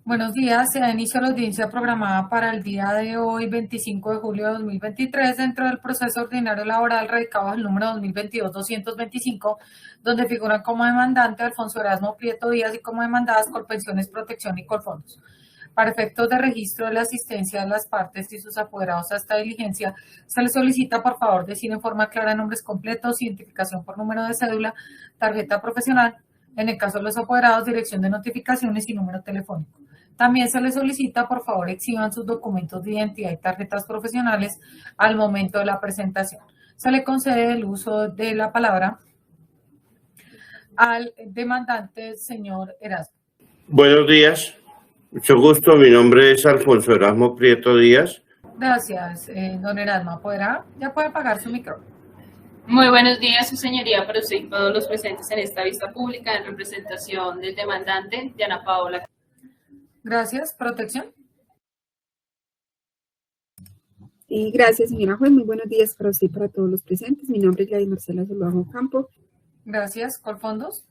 Buenos días, se da inicio a la audiencia programada para el día de hoy, 25 de julio de 2023, dentro del proceso ordinario laboral radicado al número 2022-225, donde figuran como demandante Alfonso Erasmo Prieto Díaz y como demandadas Colpensiones, Protección y Colfondos. Para efectos de registro de la asistencia de las partes y sus apoderados a esta diligencia, se les solicita por favor decir en forma clara nombres completos, identificación por número de cédula, tarjeta profesional, en el caso de los apoderados, dirección de notificaciones y número telefónico. También se les solicita, por favor, exhiban sus documentos de identidad y tarjetas profesionales al momento de la presentación. Se le concede el uso de la palabra al demandante, señor Erasmo. Buenos días, mucho gusto. Mi nombre es Alfonso Erasmo Prieto Díaz. Gracias, don Erasmo. Ya puede apagar su micrófono. Muy buenos días, su señoría, para usted y todos los presentes en esta vista pública en representación del demandante, Diana Paola. Gracias. ¿Protección? Gracias, señora juez. Muy buenos días para usted y para todos los presentes. Mi nombre es Gladys Marcela Solano Campo. Gracias. ¿Colfondos?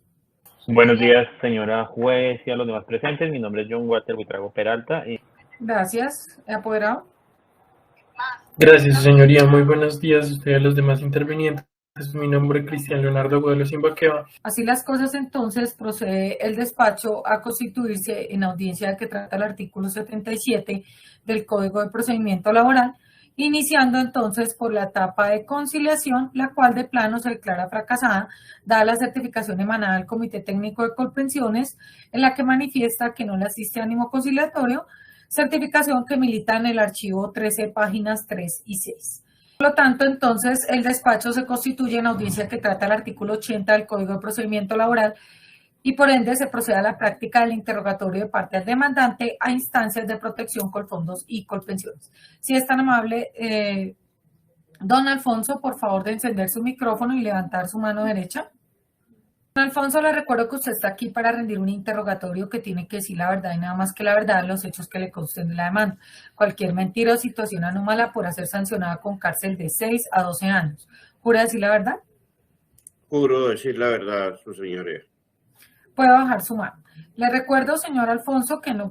Buenos días, señora juez y a los demás presentes. Mi nombre es John Walter Buitrago Peralta. Gracias. ¿Apoderado? Gracias, su señoría. Muy buenos días a usted y a los demás intervinientes. Mi nombre es Cristian Leonardo Godelo Simbaqueva. Así las cosas, entonces, procede el despacho a constituirse en audiencia que trata el artículo 77 del Código de Procedimiento Laboral, iniciando entonces por la etapa de conciliación, la cual de plano se declara fracasada, dada la certificación emanada del Comité Técnico de Colpensiones, en la que manifiesta que no le asiste ánimo conciliatorio, certificación que milita en el archivo 13, páginas 3 y 6. Por lo tanto, entonces, el despacho se constituye en audiencia que trata el artículo 80 del Código de Procedimiento Laboral y por ende se procede a la práctica del interrogatorio de parte al demandante a instancias de protección, colfondos y colpensiones. Si es tan amable, don Alfonso, por favor de encender su micrófono y levantar su mano derecha. Don Alfonso, le recuerdo que usted está aquí para rendir un interrogatorio que tiene que decir la verdad y nada más que la verdad en los hechos que le consten de la demanda. Cualquier mentira o situación anómala podrá ser sancionada con cárcel de 6 a 12 años. ¿Jura decir la verdad? Juro decir la verdad, su señoría. Puede bajar su mano. Le recuerdo, señor Alfonso, que le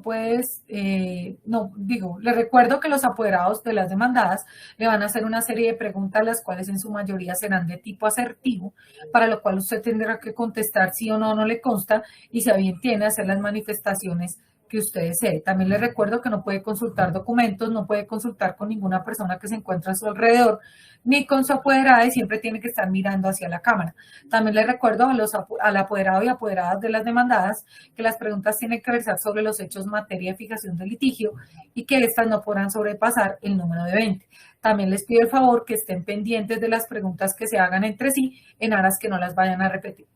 recuerdo que los apoderados de las demandadas le van a hacer una serie de preguntas, las cuales en su mayoría serán de tipo asertivo, para lo cual usted tendrá que contestar sí o no, no le consta, y si a bien tiene hacer las manifestaciones que usted desee. También le recuerdo que no puede consultar documentos, no puede consultar con ninguna persona que se encuentra a su alrededor, ni con su apoderada, y siempre tiene que estar mirando hacia la cámara. También le recuerdo al apoderado y apoderadas de las demandadas que las preguntas tienen que versar sobre los hechos materia de fijación de litigio y que estas no podrán sobrepasar el número de 20. También les pido el favor que estén pendientes de las preguntas que se hagan entre sí en aras que no las vayan a repetir.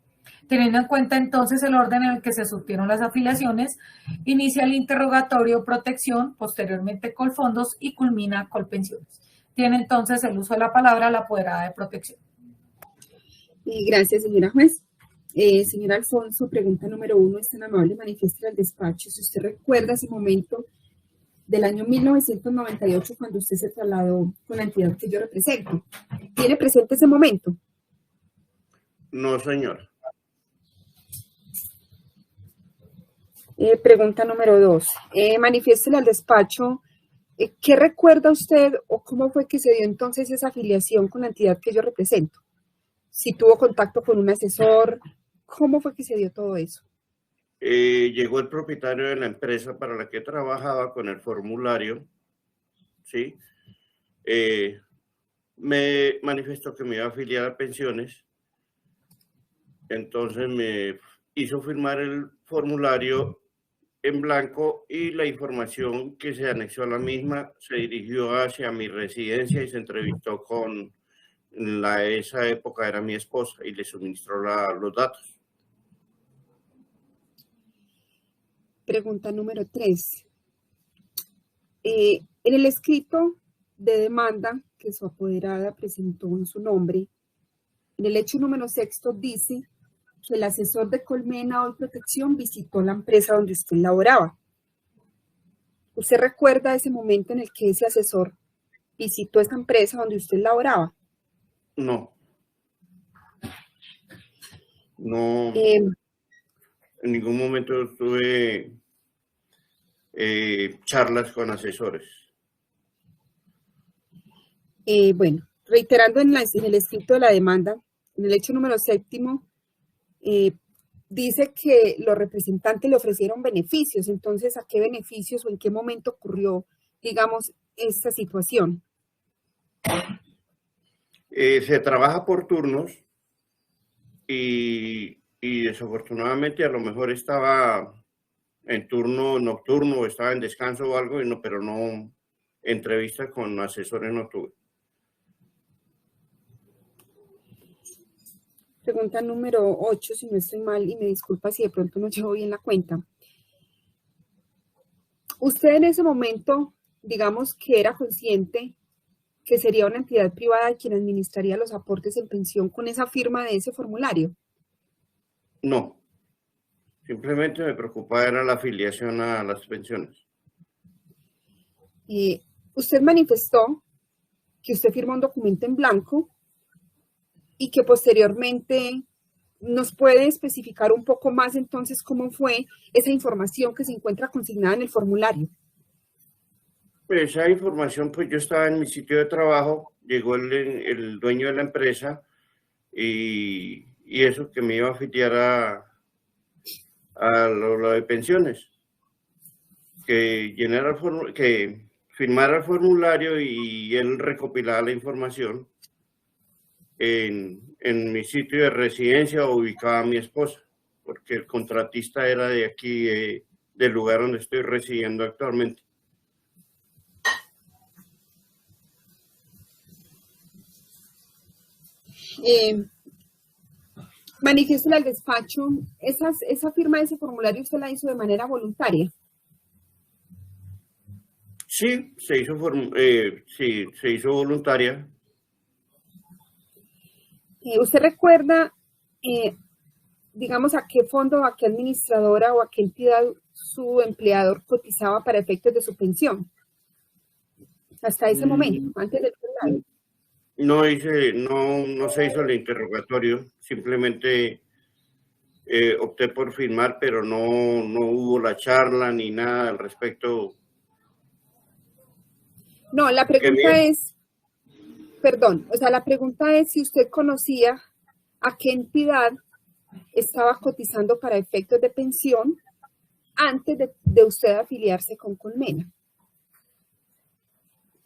Teniendo en cuenta entonces el orden en el que se surtieron las afiliaciones, inicia el interrogatorio protección, posteriormente colfondos y culmina colpensiones. Tiene entonces el uso de la palabra la apoderada de protección. Gracias, señora juez. Señor Alfonso, pregunta número 1, es tan amable, manifiesta al despacho si usted recuerda ese momento del año 1998 cuando usted se trasladó con la entidad que yo represento. ¿Tiene presente ese momento? No, señor. Pregunta número 2, manifiéstele al despacho ¿qué recuerda usted o cómo fue que se dio entonces esa afiliación con la entidad que yo represento? Si tuvo contacto con un asesor, ¿cómo fue que se dio todo eso? Llegó el propietario de la empresa para la que trabajaba con el formulario, ¿sí? Me manifestó que me iba a afiliar a pensiones, entonces me hizo firmar el formulario en blanco y la información que se anexó a la misma se dirigió hacia mi residencia y se entrevistó con esa época era mi esposa y le suministró los datos. Pregunta número 3. En el escrito de demanda que su apoderada presentó en su nombre, en el hecho número 6 dice que el asesor de Colmena Hoy Protección visitó la empresa donde usted laboraba. ¿Usted recuerda ese momento en el que ese asesor visitó esta empresa donde usted laboraba? No. En ningún momento estuve charlas con asesores. Bueno, reiterando en el escrito de la demanda, en el hecho número 7, dice que los representantes le ofrecieron beneficios. Entonces, ¿a qué beneficios o en qué momento ocurrió, digamos, esta situación? Se trabaja por turnos y desafortunadamente a lo mejor estaba en turno nocturno o estaba en descanso o algo, pero no, entrevistas con asesores no tuve. Pregunta número 8, si no estoy mal, y me disculpa si de pronto no llevo bien la cuenta. Usted en ese momento, digamos que era consciente que sería una entidad privada quien administraría los aportes en pensión con esa firma de ese formulario. No, simplemente me preocupaba era la afiliación a las pensiones. Usted manifestó que usted firmó un documento en blanco y que posteriormente nos puede especificar un poco más entonces cómo fue esa información que se encuentra consignada en el formulario. Pues esa información, pues yo estaba en mi sitio de trabajo, llegó el dueño de la empresa y eso que me iba a afiliar a lo de pensiones, que firmara el formulario y él recopilaba la información. En mi sitio de residencia ubicaba a mi esposa, porque el contratista era de aquí, del lugar donde estoy residiendo actualmente. Manifiéstele al despacho, esa firma de ese formulario usted la hizo de manera voluntaria. Sí, se hizo voluntaria. ¿Usted recuerda, digamos, a qué fondo, a qué administradora o a qué entidad su empleador cotizaba para efectos de su pensión? Hasta ese momento, antes del traslado. No se hizo el interrogatorio, simplemente opté por firmar, pero no hubo la charla ni nada al respecto. No, la pregunta es, perdón, o sea, la pregunta es si usted conocía a qué entidad estaba cotizando para efectos de pensión antes de usted afiliarse con Colmena.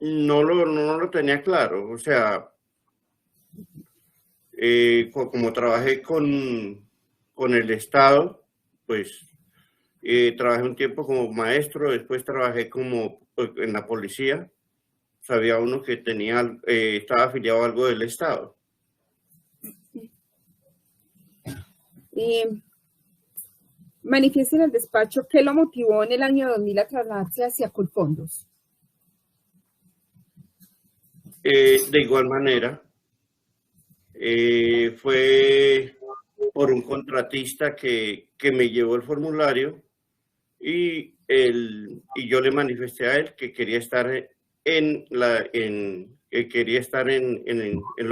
No lo tenía claro, o sea, como trabajé con el Estado, pues trabajé un tiempo como maestro, después trabajé en la policía, sabía uno que estaba afiliado a algo del Estado. Manifieste en el despacho qué lo motivó en el año 2000 a trasladarse hacia Colfondos. De igual manera, fue por un contratista que me llevó el formulario y yo le manifesté a él que quería estar en lo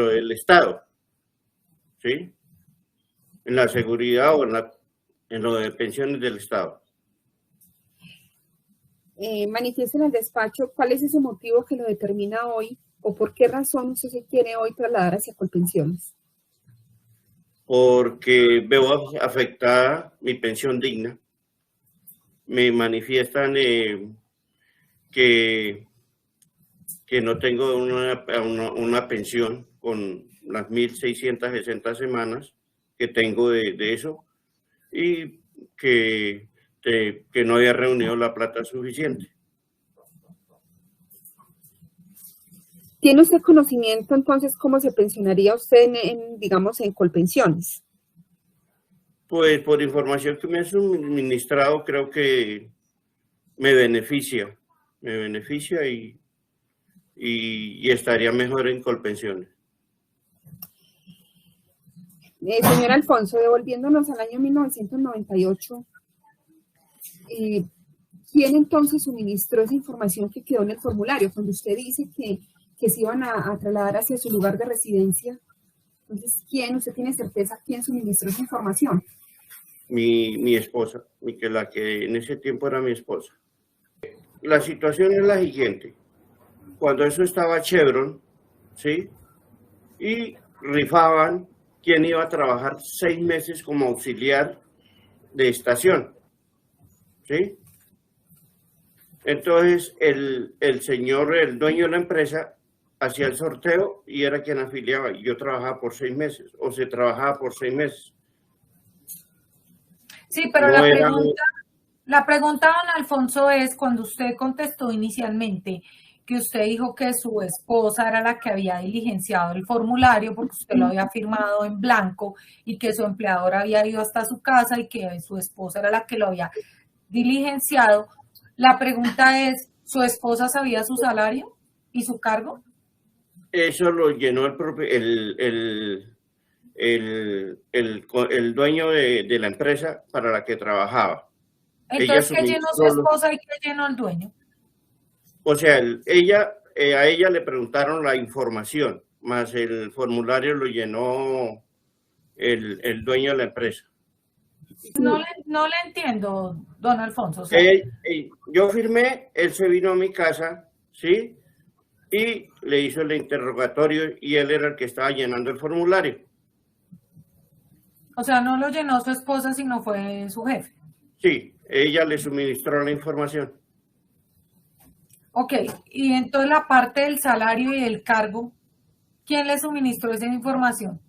del Estado, ¿sí? En la seguridad o en lo de pensiones del Estado. Manifieste en el despacho cuál es ese motivo que lo determina hoy o por qué razón usted se quiere hoy trasladar hacia Colpensiones. Porque veo afectada mi pensión digna. Me manifiestan que no tengo una pensión con las 1.660 semanas que tengo de eso y que no había reunido la plata suficiente. ¿Tiene usted conocimiento entonces cómo se pensionaría usted digamos, en Colpensiones? Pues por información que me ha suministrado, creo que me beneficia y estaría mejor en Colpensiones. Señor Alfonso, devolviéndonos al año 1998, ¿quién entonces suministró esa información que quedó en el formulario? Cuando usted dice que se iban a trasladar hacia su lugar de residencia, entonces, ¿usted tiene certeza quién suministró esa información? Mi esposa, la que en ese tiempo era mi esposa. la situación es la siguiente. Cuando eso estaba Chevron, ¿sí? Y rifaban quién iba a trabajar 6 meses como auxiliar de estación, ¿sí? Entonces, el señor, el dueño de la empresa, hacía el sorteo y era quien afiliaba. Yo trabajaba por 6 meses, o se trabajaba por 6 meses. Sí, pero No era... la pregunta, don Alfonso, es cuando usted contestó inicialmente que usted dijo que su esposa era la que había diligenciado el formulario porque usted lo había firmado en blanco y que su empleador había ido hasta su casa y que su esposa era la que lo había diligenciado. La pregunta es, ¿su esposa sabía su salario y su cargo? Eso lo llenó el dueño de la empresa para la que trabajaba. Entonces, ¿qué llenó su esposa y qué llenó el dueño? O sea, a ella le preguntaron la información, más el formulario lo llenó el dueño de la empresa. No le entiendo, don Alfonso. O sea, yo firmé, él se vino a mi casa, ¿sí? Y le hizo el interrogatorio y él era el que estaba llenando el formulario. O sea, no lo llenó su esposa, sino fue su jefe. Sí, ella le suministró la información. Ok, y entonces la parte del salario y del cargo, ¿quién le suministró esa información?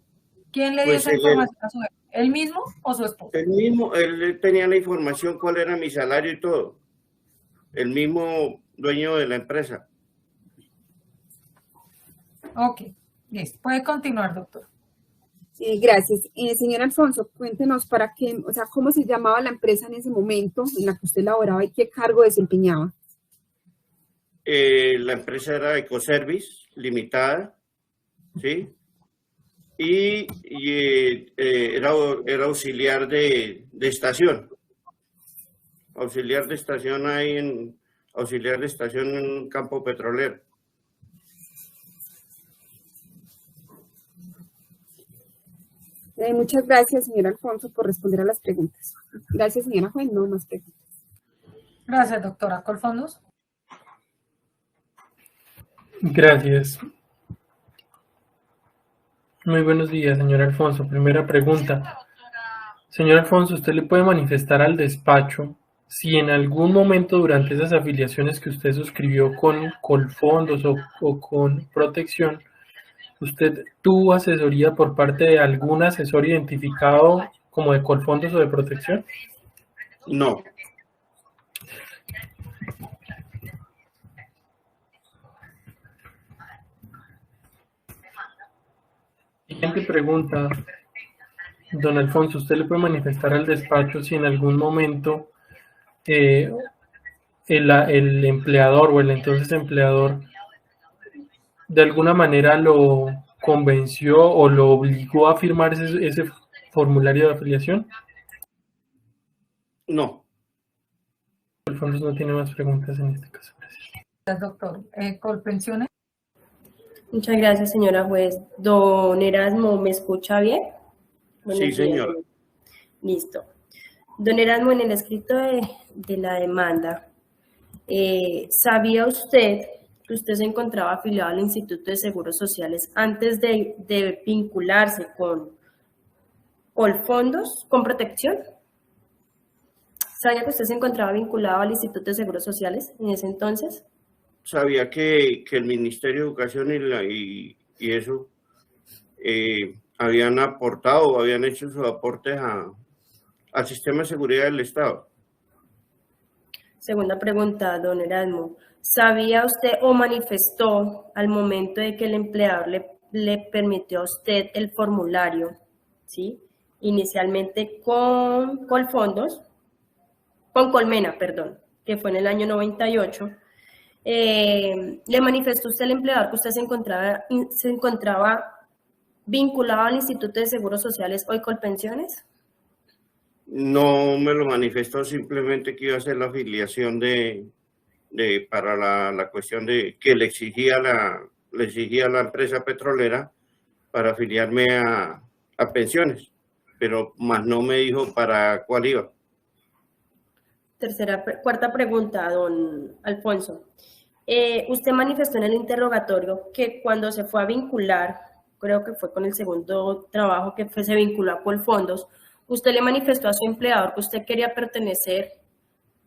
¿Quién le dio esa información a su jefe? ¿Él mismo o su esposa? El mismo, él tenía la información, cuál era mi salario y todo. El mismo dueño de la empresa. Ok, listo. Puede continuar, doctor. Gracias. Señor Alfonso, cuéntenos para qué, o sea, cómo se llamaba la empresa en ese momento en la que usted laboraba y qué cargo desempeñaba. La empresa era Ecoservice Limitada, ¿sí? Y era auxiliar de estación. Auxiliar de estación auxiliar de estación en un campo petrolero. Muchas gracias, señor Alfonso, por responder a las preguntas. Gracias, señora juez. No más preguntas. Gracias, doctora. Colfondos. Gracias. Muy buenos días, señor Alfonso. Primera pregunta. Señor Alfonso, ¿usted le puede manifestar al despacho si en algún momento durante esas afiliaciones que usted suscribió con Colfondos o con Protección, usted tuvo asesoría por parte de algún asesor identificado como de Colfondos o de Protección? No. Siguiente pregunta. Don Alfonso, ¿usted le puede manifestar al despacho si en algún momento el empleador o el entonces empleador de alguna manera lo convenció o lo obligó a firmar ese formulario de afiliación? No. Alfonso no tiene más preguntas en este caso. Gracias, doctor. ¿Colpensiones? Muchas gracias, señora juez. Don Erasmo, ¿me escucha bien? Sí, señora. Listo. Don Erasmo, en el escrito de la demanda, ¿sabía usted que usted se encontraba afiliado al Instituto de Seguros Sociales antes de vincularse con Colfondos, con Protección? ¿Sabía que usted se encontraba vinculado al Instituto de Seguros Sociales en ese entonces? Sabía que el Ministerio de Educación y eso habían aportado, habían hecho sus aportes al sistema de seguridad del Estado. Segunda pregunta, don Erasmo. ¿Sabía usted o manifestó al momento de que el empleador le permitió a usted el formulario, ¿sí? Inicialmente con Colfondos, con Colmena, perdón, que fue en el año 98, ¿le manifestó usted al empleador que usted se encontraba vinculado al Instituto de Seguros Sociales, hoy Colpensiones? No me lo manifestó, simplemente que iba a hacer la afiliación para la cuestión de que le exigía la empresa petrolera para afiliarme a pensiones, pero más no me dijo para cuál iba. Cuarta pregunta, don Alfonso. Usted manifestó en el interrogatorio que cuando se fue a vincular, creo que fue con el segundo trabajo que se vinculó a Colfondos, usted le manifestó a su empleador que usted quería pertenecer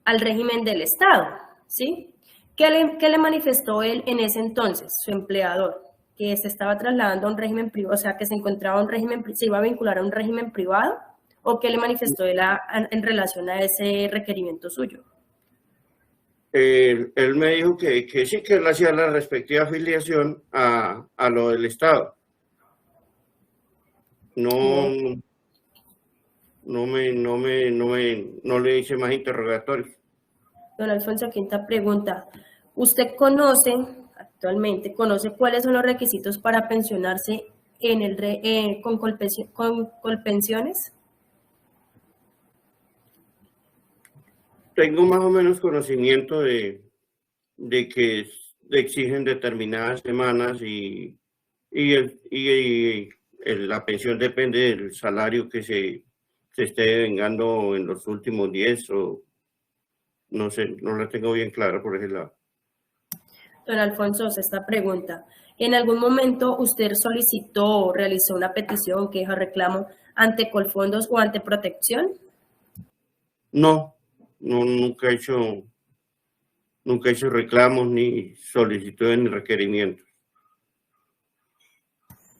al régimen del Estado, ¿sí? ¿Qué le manifestó él en ese entonces, su empleador? Que se estaba trasladando a un régimen privado, o sea, que se encontraba un régimen, se iba a vincular a un régimen privado, ¿o qué le manifestó él en relación a ese requerimiento suyo? Él me dijo que sí, que él hacía la respectiva afiliación a lo del Estado. No le hice más interrogatorios. Don Alfonso, quinta pregunta. ¿Usted actualmente conoce cuáles son los requisitos para pensionarse con Colpensiones? Tengo más o menos conocimiento de que exigen determinadas semanas y la pensión depende del salario que se esté vengando en los últimos 10 o no sé, no la tengo bien clara por ese lado. Don Alfonso, esta pregunta. ¿En algún momento usted solicitó o realizó una petición, queja, reclamo ante Colfondos o ante Protección? No, nunca he hecho reclamos ni solicitudes ni requerimientos.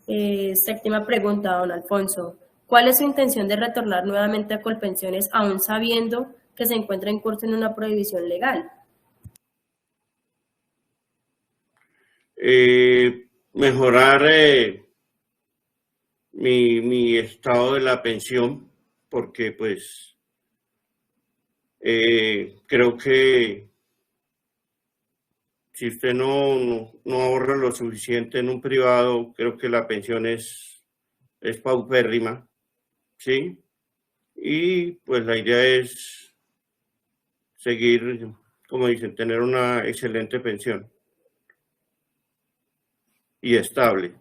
Séptima pregunta, don Alfonso. ¿Cuál es su intención de retornar nuevamente a Colpensiones aún sabiendo que se encuentra en curso en una prohibición legal? Mejorar mi estado de la pensión, porque pues creo que si usted no ahorra lo suficiente en un privado, creo que la pensión es paupérrima, ¿sí? Y pues la idea es seguir, como dicen, tener una excelente pensión y estable.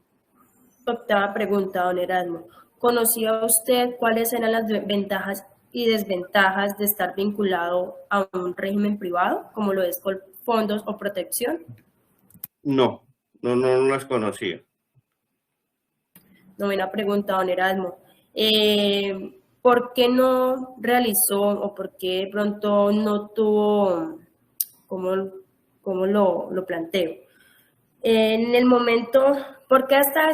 Octava pregunta, don Erasmo. ¿Conocía usted cuáles eran las ventajas y desventajas de estar vinculado a un régimen privado, como lo es Colfondos o Protección? No las conocía. Novena pregunta, don Erasmo. ¿Por qué no realizó o por qué de pronto no tuvo, cómo lo planteo? En el momento, ¿por qué hasta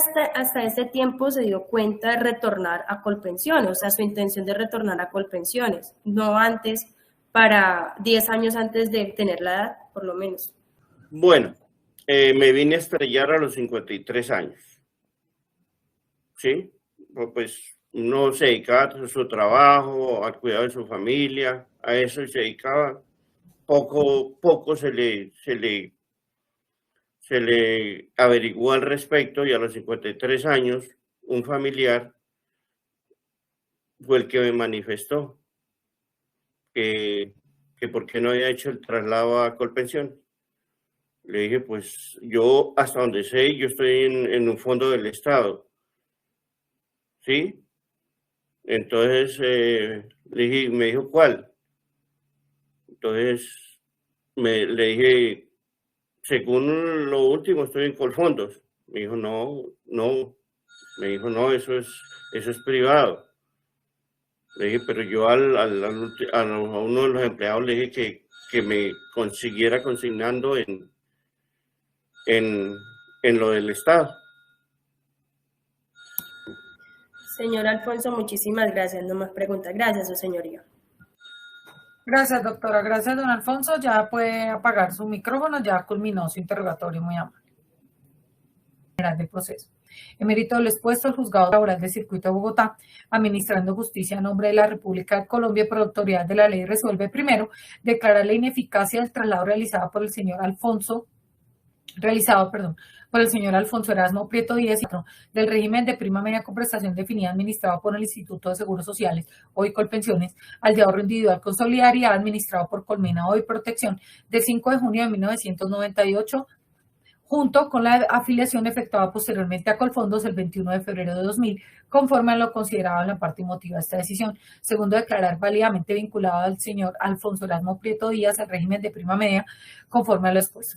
ese tiempo se dio cuenta de retornar a Colpensiones? O sea, su intención de retornar a Colpensiones, no antes, para 10 años antes de tener la edad, por lo menos. Bueno, me vine a estrellar a los 53 años. ¿Sí? Pues uno se dedicaba a su trabajo, al cuidado de su familia, a eso se dedicaba. Poco se le averiguó al respecto y a los 53 años un familiar fue el que me manifestó que por qué no había hecho el traslado a Colpensión. Le dije, pues yo hasta donde sé, yo estoy en un fondo del Estado, ¿sí? Entonces le dije, me dijo, ¿cuál? Entonces le dije, según lo último, estoy en Colfondos. Me dijo, no. Me dijo, no, eso es privado. Le dije, pero yo a uno de los empleados le dije que me consiguiera consignando en lo del Estado. Señor Alfonso, muchísimas gracias. No más preguntas. Gracias, su señoría. Gracias, doctora. Gracias, don Alfonso. Ya puede apagar su micrófono. Ya culminó su interrogatorio. Muy amable. Del proceso. En mérito del expuesto, el Juzgado Laboral del Circuito de Bogotá, administrando justicia a nombre de la República de Colombia por autoridad de la ley, resuelve primero declarar la ineficacia del traslado realizado por el señor Alfonso Erasmo Prieto Díez del régimen de prima media con prestación definida administrado por el Instituto de Seguros Sociales, hoy Colpensiones, al de ahorro individual con solidaridad administrado por Colmena, hoy Protección, del 5 de junio de 1998, junto con la afiliación efectuada posteriormente a Colfondos el 21 de febrero de 2000, conforme a lo considerado en la parte motiva de esta decisión. Segundo, declarar válidamente vinculado al señor Alfonso Erasmo Prieto Díaz al régimen de prima media, conforme a lo expuesto.